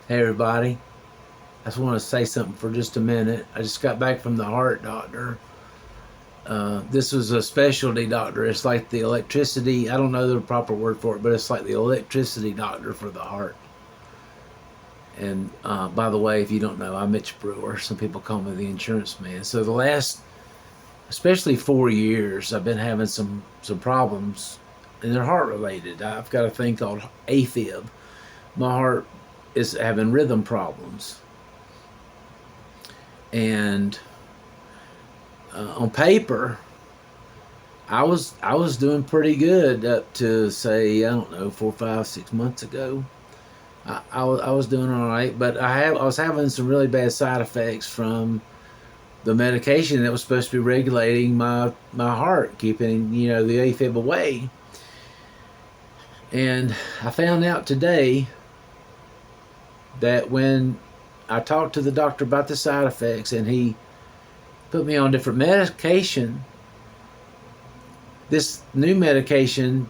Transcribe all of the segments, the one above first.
Hey everybody, I just want to say something for just a minute. I just got back from the heart doctor. This was a specialty doctor. It's like the electricity, I don't know the proper word for it, but it's like the electricity doctor for the heart. And by the way, if you don't know, I'm Mitch Brewer. Some people call me the insurance man. So the last, especially 4 years, I've been having some problems, and they're heart related. I've got a thing called AFib. My heart is having rhythm problems. And on paper, I was doing pretty good up to, say, I don't know, 4, 5, 6 months ago. I was doing all right, but I was having some really bad side effects from the medication that was supposed to be regulating my heart, keeping the AFib away. And I found out today that when I talked to the doctor about the side effects, and he put me on different medication. This new medication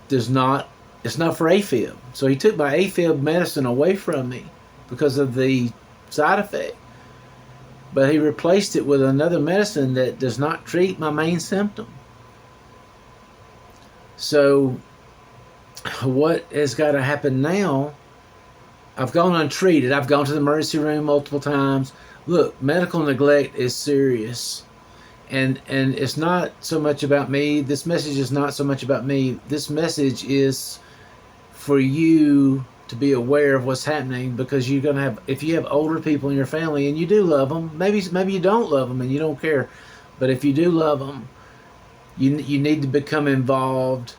does not, it's not for AFib. So he took my AFib medicine away from me because of the side effect. But he replaced it with another medicine that does not treat my main symptom. So what has got to happen now? I've gone untreated. I've gone to the emergency room multiple times. Look, medical neglect is serious. And it's not so much about me. This message is not so much about me. This message is for you to be aware of what's happening, because you're going to have, if you have older people in your family and you do love them, maybe you don't love them and you don't care, but if you do love them, you need to become involved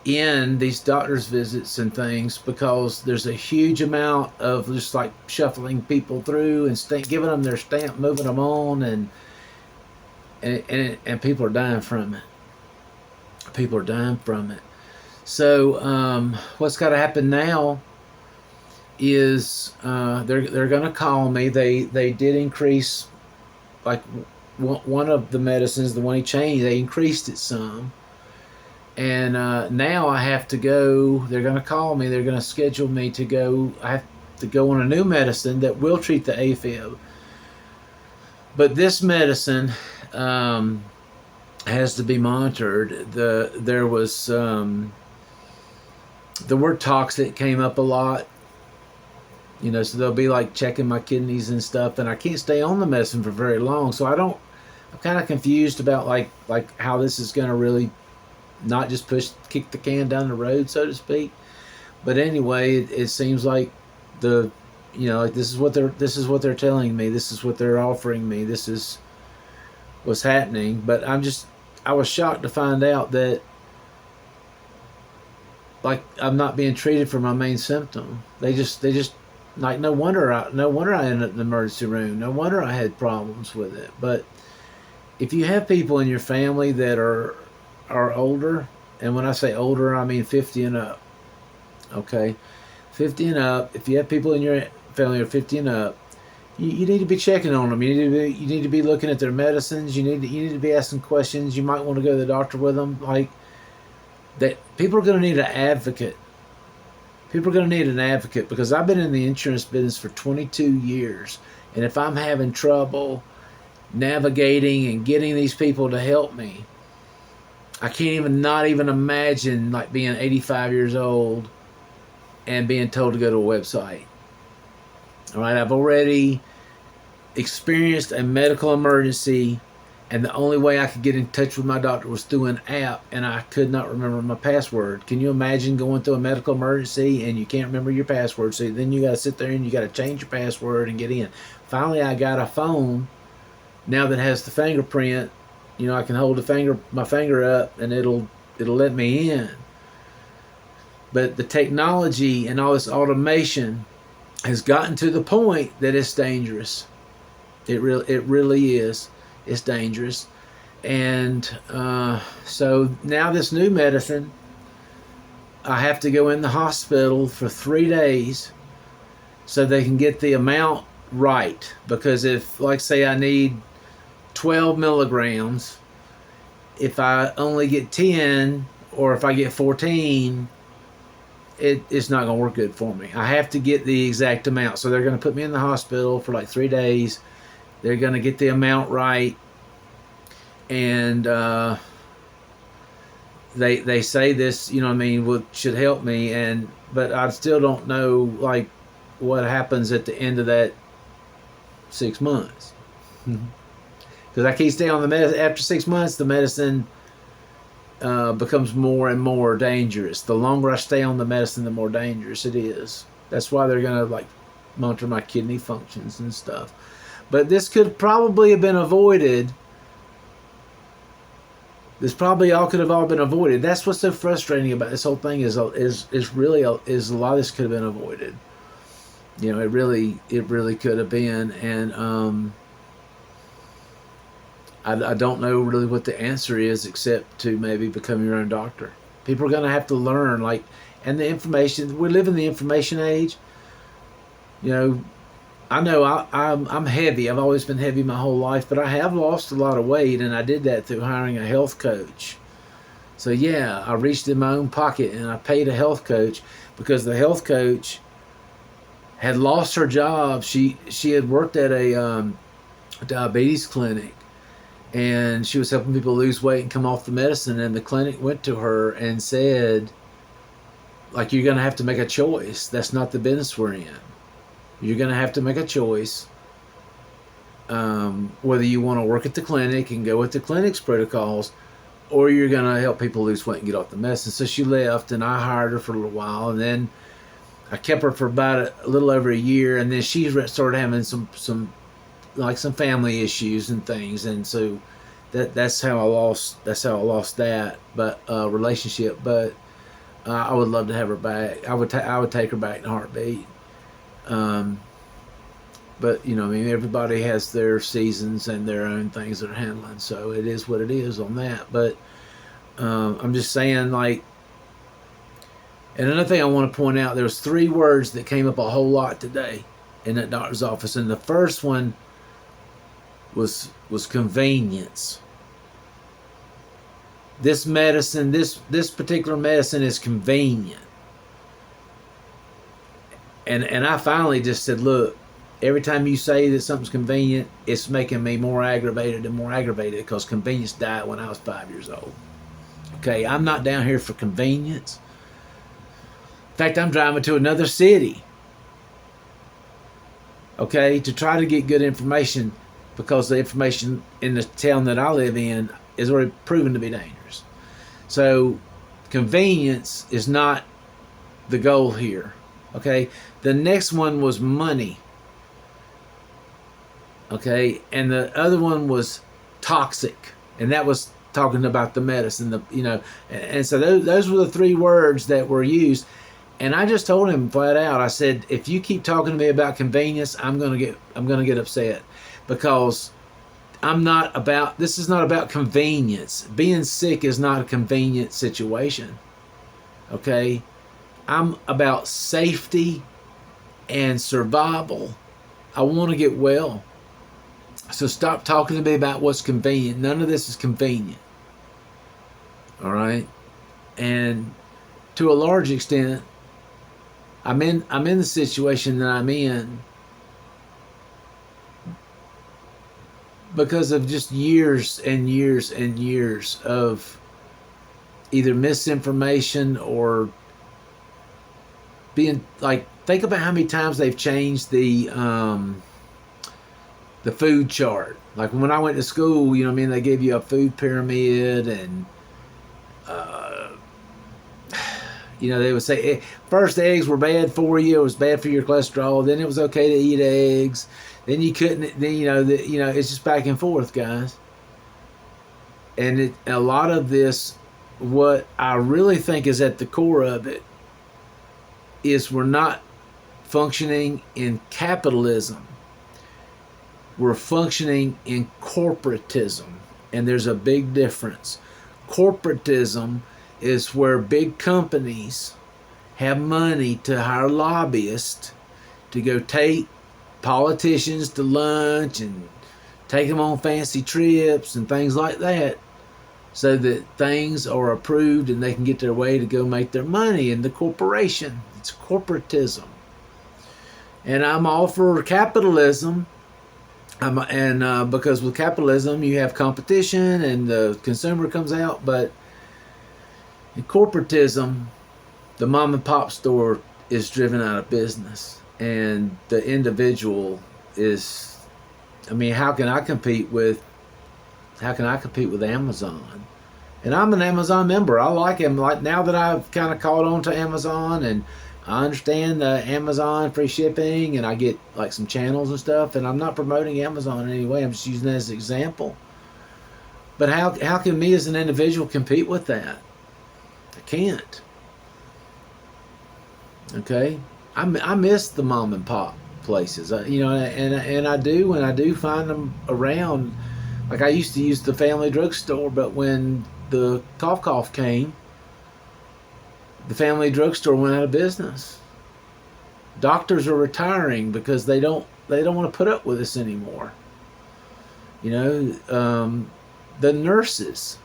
in these doctor's visits and things, because there's a huge amount of just like shuffling people through and giving them their stamp, moving them on, and people are dying from it. People are dying from it. So what's got to happen now is they're going to call me. They did increase, like, one of the medicines, the one he changed, they increased it some. And now I have to go. They're going to call me. They're going to schedule me to go. I have to go on a new medicine that will treat the AFib. But this medicine has to be monitored. There was the word toxic came up a lot. So they'll be like checking my kidneys and stuff, and I can't stay on the medicine for very long. So I'm kind of confused about like how this is going to really not just kick the can down the road, so to speak. But anyway, it seems like like this is what they're telling me. This is what they're offering me. This is what's happening. But I was shocked to find out that, like, I'm not being treated for my main symptom. They just like, no wonder I ended up in the emergency room. No wonder I had problems with it. But if you have people in your family that are older, and when I say older, I mean 50 and up. Okay, 50 and up. If you have people in your family who are 50 and up, you need to be checking on them. You need to be looking at their medicines. You need to be asking questions. You might want to go to the doctor with them. Like that, people are going to need an advocate. People are going to need an advocate, because I've been in the insurance business for 22 years, and if I'm having trouble navigating and getting these people to help me, I can't not even imagine like being 85 years old and being told to go to a website. All right, I've already experienced a medical emergency, and the only way I could get in touch with my doctor was through an app, and I could not remember my password. Can you imagine going through a medical emergency and you can't remember your password? So then you got to sit there and you got to change your password and get in. Finally, I got a phone now that has the fingerprint. I can hold my finger up, and it'll let me in. But the technology and all this automation has gotten to the point that it's dangerous. It really is. It's dangerous. And so now this new medicine, I have to go in the hospital for 3 days so they can get the amount right. Because if, like, say I need 12 milligrams, if I only get 10, or if I get 14, it's not going to work good for me. I have to get the exact amount. So they're going to put me in the hospital for like 3 days. They're going to get the amount right. And they say this, you know what I mean, should help me. But I still don't know, like, what happens at the end of that 6 months. Because I keep staying on the medicine. After 6 months, the medicine becomes more and more dangerous. The longer I stay on the medicine, the more dangerous it is. That's why they're going to, like, monitor my kidney functions and stuff. But this could probably have been avoided. This probably could have all been avoided. That's what's so frustrating about this whole thing is really a lot of this could have been avoided. You know, it really could have been. And I don't know really what the answer is, except to maybe become your own doctor. People are going to have to learn, like, and the information. We live in the information age. You know, I know I'm heavy. I've always been heavy my whole life, but I have lost a lot of weight, and I did that through hiring a health coach. So yeah, I reached in my own pocket and I paid a health coach because the health coach had lost her job. She had worked at a diabetes clinic, and she was helping people lose weight and come off the medicine. And the clinic went to her and said, like, you're going to have to make a choice. That's not the business we're in. You're going to have to make a choice whether you want to work at the clinic and go with the clinic's protocols, or you're going to help people lose weight and get off the medicine. So she left, and I hired her for a little while, and then I kept her for about a little over a year, and then she started having some family issues and things, and so that's how I lost that relationship. But I would love to have her back. I would take her back in a heartbeat. But you know, I mean, everybody has their seasons and their own things they're handling, so it is what it is on that. But I'm just saying, like, and another thing I want to point out, there was 3 words that came up a whole lot today in that doctor's office, and the first one was convenience. This medicine, this particular medicine is convenient. And I finally just said, look, every time you say that something's convenient, it's making me more aggravated and more aggravated, because convenience died when I was 5 years old. Okay, I'm not down here for convenience. In fact, I'm driving to another city, okay, to try to get good information, because the information in the town that I live in is already proven to be dangerous. So convenience is not the goal here. Okay, the next one was money. Okay, and the other one was toxic, and that was talking about the medicine. And so those were the 3 words that were used. And I just told him flat out. I said, if you keep talking to me about convenience, I'm gonna get upset, because this is not about convenience. Being sick is not a convenient situation. Okay. I'm about safety and survival. I want to get well. So stop talking to me about what's convenient. None of this is convenient. All right? And to a large extent, I'm in the situation that I'm in because of just years and years and years of either misinformation or being, like, think about how many times they've changed the food chart. Like when I went to school, you know what I mean, they gave you a food pyramid, and you know, they would say first eggs were bad for you, it was bad for your cholesterol, then it was okay to eat eggs, then you couldn't, then it's just back and forth, guys. And a lot of this, what I really think is at the core of it, is we're not functioning in capitalism. We're functioning in corporatism. And there's a big difference. Corporatism is where big companies have money to hire lobbyists to go take politicians to lunch and take them on fancy trips and things like that. so that things are approved and they can get their way to go make their money in the corporation. It's corporatism. And I'm all for capitalism. Because with capitalism you have competition and the consumer comes out, but in corporatism, the mom and pop store is driven out of business, and the individual is. I mean, how can I compete with Amazon? And I'm an Amazon member. I like him. Like, now that I've kind of caught on to Amazon and I understand the Amazon free shipping, and I get like some channels and stuff, and I'm not promoting Amazon in any way. I'm just using it as an example. But how can me as an individual compete with that? I can't. Okay, I miss the mom and pop places. And I do when I do find them around. Like, I used to use the family drugstore, but when the cough came, the family drugstore went out of business. Doctors are retiring because they don't want to put up with this anymore. The nurses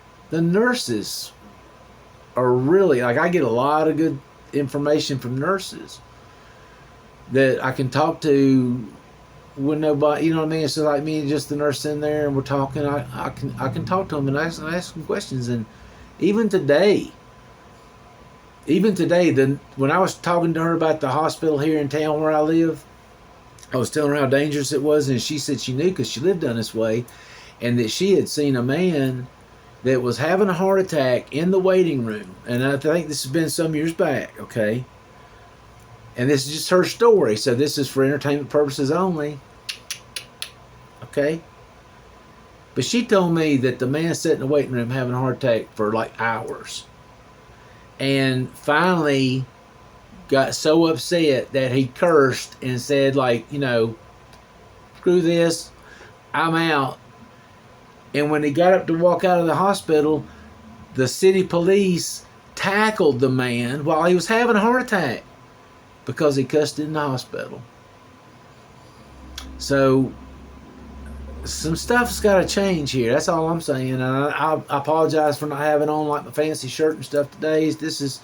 are really, like, I get a lot of good information from nurses that I can talk to when nobody, you know what I mean? It's like me and just the nurse in there, and we're talking. I can talk to them and ask them questions. And even today, when I was talking to her about the hospital here in town where I live, I was telling her how dangerous it was, and she said she knew because she lived down this way, and that she had seen a man that was having a heart attack in the waiting room. And I think this has been some years back, okay? And this is just her story, so this is for entertainment purposes only, okay? But she told me that the man sat in the waiting room having a heart attack for like hours, and finally got so upset that he cursed and said, like, screw this, I'm out. And when he got up to walk out of the hospital, the city police tackled the man while he was having a heart attack because he cussed in the hospital. So some stuff's got to change here. That's all I'm saying. And I apologize for not having on like my fancy shirt and stuff today. This is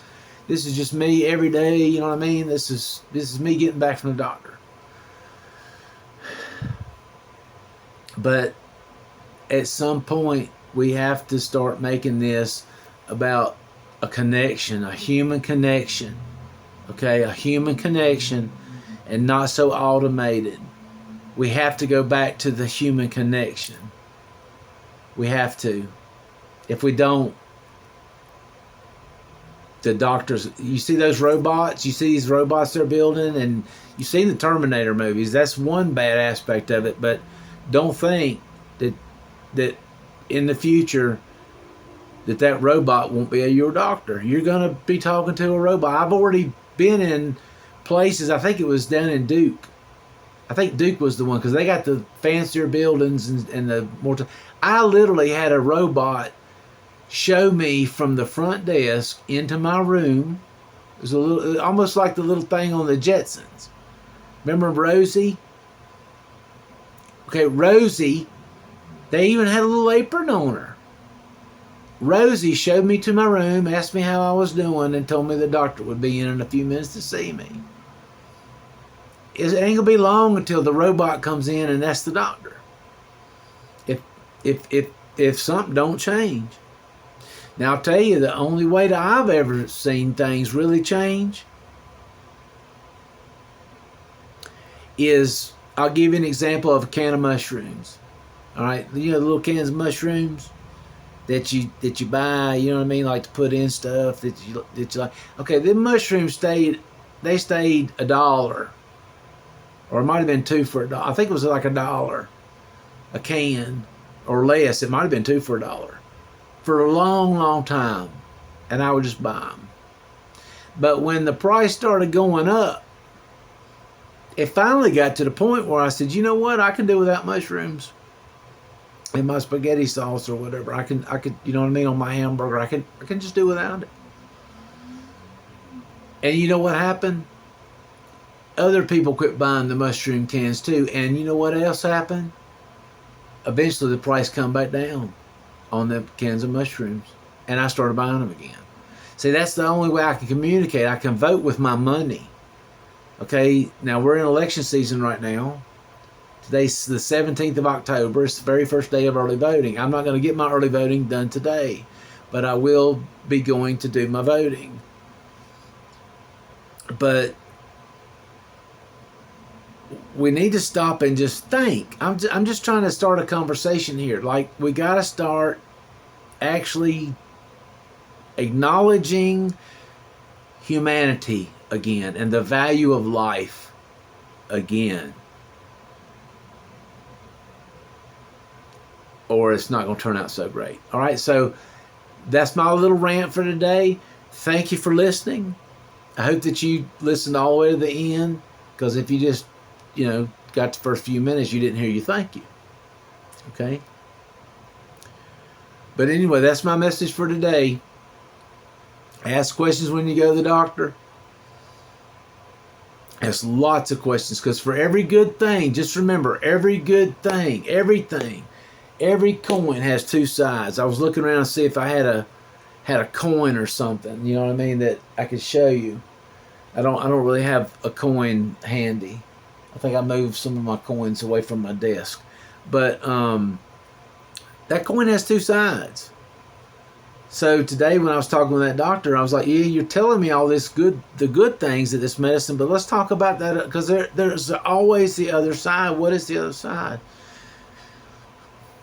just me every day. You know what I mean? This is me getting back from the doctor. But at some point, we have to start making this about a connection, a human connection. Okay, a human connection, and not so automated. We have to go back to the human connection. We have to. If we don't, the doctors, you see those robots, you see these robots they're building, and you see the Terminator movies. That's one bad aspect of it, but don't think that in the future that robot won't be your doctor. You're going to be talking to a robot. I've already been in places, I think it was down in Duke. I think Duke was the one, because they got the fancier buildings and the more. I literally had a robot show me from the front desk into my room. It was a little, almost like the little thing on the Jetsons. Remember Rosie? Okay, Rosie, they even had a little apron on her. Rosie showed me to my room, asked me how I was doing, and told me the doctor would be in a few minutes to see me. It ain't gonna be long until the robot comes in and that's the doctor. If something don't change. Now I'll tell you, the only way that I've ever seen things really change is, I'll give you an example of a can of mushrooms. All right, the little cans of mushrooms that you buy, you know what I mean, like to put in stuff that you like. Okay, the mushrooms stayed $1. Or it might have been $2 for $1. I think it was like $1 a can, or less. It might have been $2 for $1 for a long, long time, and I would just buy them. But when the price started going up, it finally got to the point where I said, you know what? I can do without mushrooms in my spaghetti sauce or whatever. I could, you know what I mean, on my hamburger. I can just do without it. And you know what happened? Other people quit buying the mushroom cans too. And you know what else happened? Eventually the price come back down. on the cans of mushrooms, and I started buying them again. See, that's the only way I can communicate. I can vote with my money. Okay, now we're in election season right now. Today's the 17th of October. It's the very first day of early voting. I'm not going to get my early voting done today, but I will be going to do my voting. But we need to stop and just think. I'm just trying to start a conversation here. Like, we got to start actually acknowledging humanity again and the value of life again, or it's not going to turn out so great. All right, so that's my little rant for today. Thank you for listening. I hope that you listened all the way to the end, because if you just, got the first few minutes, you didn't hear you thank you. Okay? But anyway, that's my message for today. Ask questions when you go to the doctor. Ask lots of questions, because for every good thing, just remember, every good thing, everything, every coin has two sides. I was looking around to see if I had a coin or something, you know what I mean, that I could show you. I don't really have a coin handy. I think I moved some of my coins away from my desk. But that coin has two sides. So today when I was talking with that doctor, I was like, yeah, you're telling me all the good things of this medicine, but let's talk about that, because there's always the other side. What is the other side?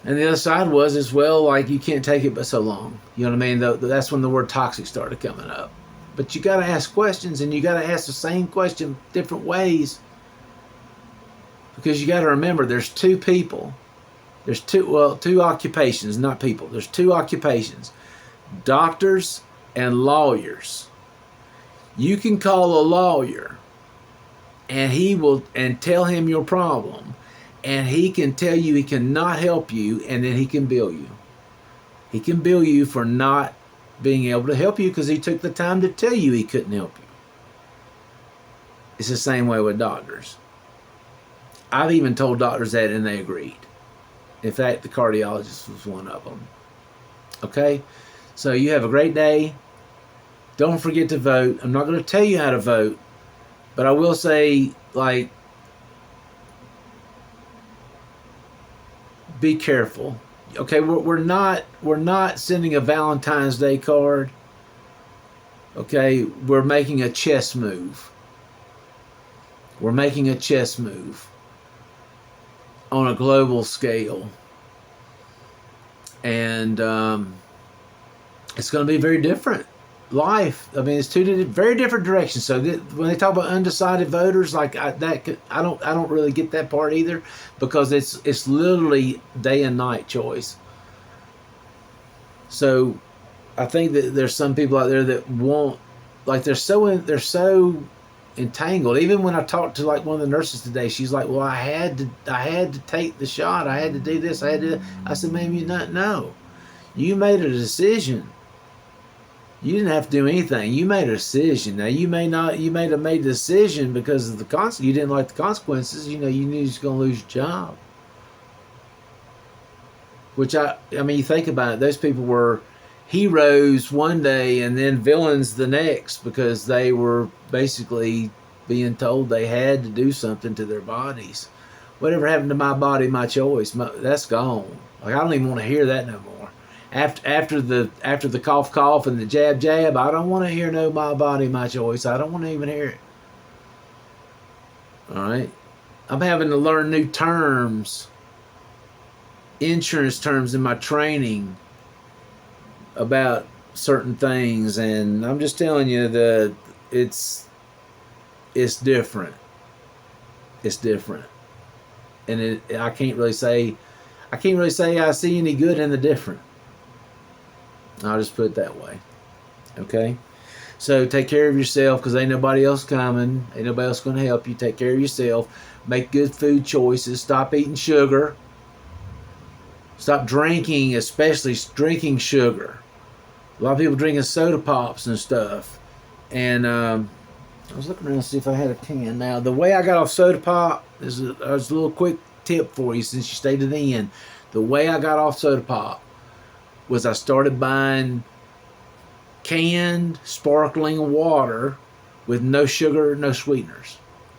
And the other side was, as well, like, you can't take it but so long. You know what I mean? That's when the word toxic started coming up. But you got to ask questions, and you got to ask the same question different ways. Because you got to remember, there's two people. There's two occupations, not people. There's two occupations. Doctors and lawyers. You can call a lawyer, and tell him your problem, and he can tell you he cannot help you, and then he can bill you. He can bill you for not being able to help you, because he took the time to tell you he couldn't help you. It's the same way with doctors. I've even told doctors that, and they agreed. In fact, the cardiologist was one of them. Okay? So you have a great day. Don't forget to vote. I'm not going to tell you how to vote, but I will say, like, be careful. Okay, we're not sending a Valentine's Day card. Okay, we're making a chess move. We're making a chess move on a global scale. And it's going to be very different. Life, I mean, it's two very different directions. So when they talk about undecided voters, like I don't really get that part either, because it's literally day and night choice. So I think that there's some people out there that want, like, they're so entangled. Even when I talked to, like, one of the nurses today, she's like, "Well, I had to take the shot. I had to do this. I had to do that." I said, "Ma'am, you not know. You made a decision. You didn't have to do anything. You made a decision. Now, you may have made a decision because of you didn't like the consequences. You knew you was going to lose your job." Which I mean, you think about it, those people were heroes one day and then villains the next, because they were basically being told they had to do something to their bodies. Whatever happened to my body, my choice? That's gone. Like, I don't even want to hear that no more. After the cough and the jab, I don't want to hear no my body, my choice. I don't want to even hear it. All right, I'm having to learn new terms, insurance terms, in my training about certain things, and I'm just telling you that it's different. It's different, and I can't really say I see any good in the different. I'll just put it that way. Okay? So take care of yourself, because ain't nobody else coming. Ain't nobody else going to help you. Take care of yourself. Make good food choices. Stop eating sugar. Stop drinking, especially drinking sugar. A lot of people drinking soda pops and stuff. And I was looking around to see if I had a can. Now, the way I got off soda pop, there's a little quick tip for you since you stayed to the end. The way I got off soda pop was I started buying canned sparkling water with no sugar, no sweeteners.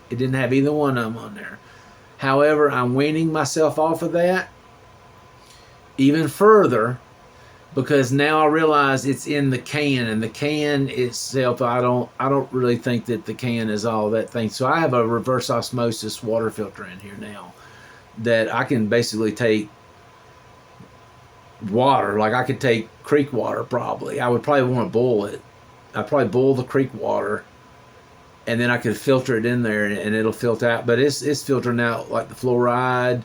It didn't have either one of them on there. However, I'm weaning myself off of that even further, because now I realize it's in the can, and the can itself, I don't really think that the can is all that thing. So I have a reverse osmosis water filter in here now that I can basically take water, like I could take creek water probably. I would probably want to boil it. I'd probably boil the creek water, and then I could filter it in there, and it'll filter out. But it's filtering out like the fluoride.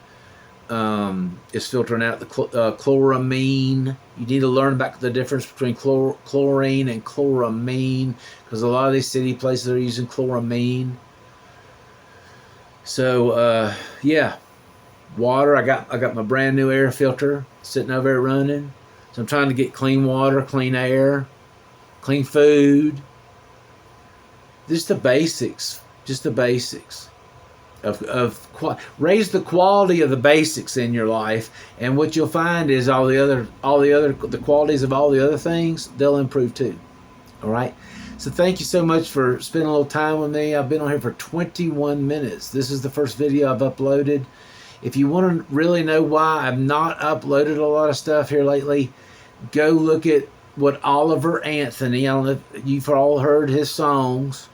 It's filtering out the chloramine. You need to learn about the difference between chlorine and chloramine, because a lot of these city places are using chloramine. So yeah, water. I got my brand new air filter sitting over there running. So I'm trying to get clean water, clean air, clean food. Just the basics. Just the basics. Raise the quality of the basics in your life, and what you'll find is the qualities of all the other things, they'll improve too. All right. So thank you so much for spending a little time with me. I've been on here for 21 minutes. This is the first video I've uploaded. If you want to really know why I've not uploaded a lot of stuff here lately, go look at what Oliver Anthony, I don't know if you've all heard his songs,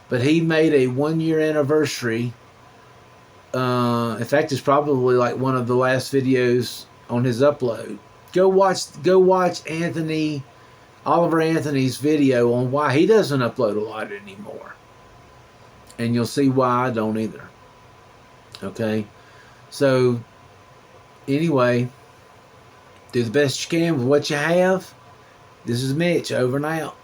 but he made a 1-year anniversary. In fact, it's probably like one of the last videos on his upload. Go watch Oliver Anthony's video on why he doesn't upload a lot anymore, and you'll see why I don't either. Okay, so anyway, do the best you can with what you have. This is Mitch, over and out.